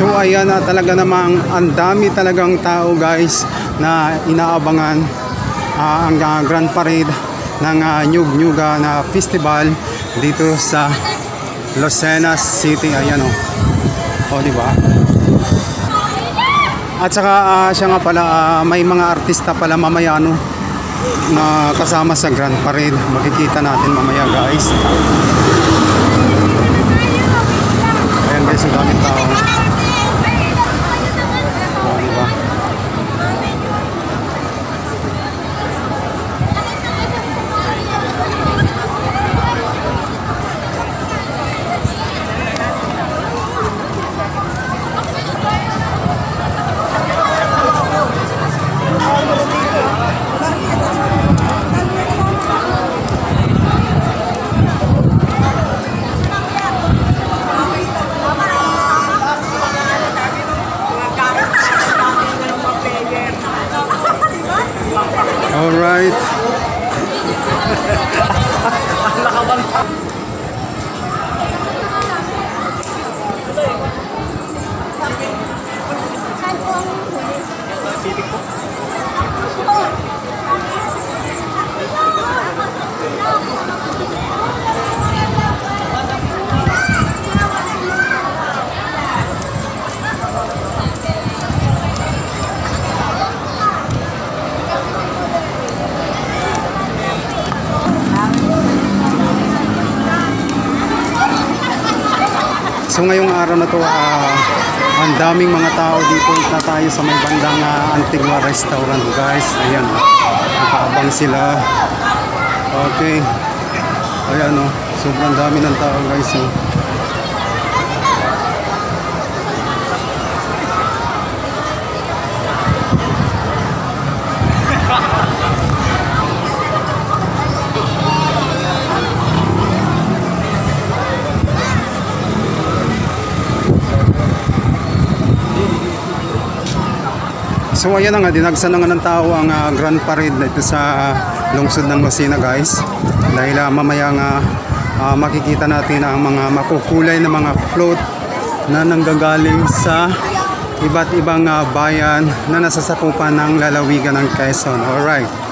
So ayan na talaga namang ang dami talagang tao guys na inaabangan ang Grand Parade ng Nyug-Nyuga na festival dito sa Lucena City. Ayan o, di ba? At saka siya nga pala may mga artista pala mamaya na kasama sa Grand Parade. Makikita natin mamaya guys. Ayan guys, ang daming tao. Diba? Alright. So ngayong araw na to, ang daming mga tao dito na tayo sa may bandang Antigua Restaurant guys. Ayan, nakaabang sila. Okay. Ayan sobrang dami ng tao guys. So ayan na nga, dinagsan na nga ng tao ang Grand Parade dito sa lungsod ng Lucena guys. Dahil mamaya nga makikita natin ang mga makukulay na mga float na nanggagaling sa iba't ibang bayan na nasasakupan ng lalawigan ng Quezon. Alright.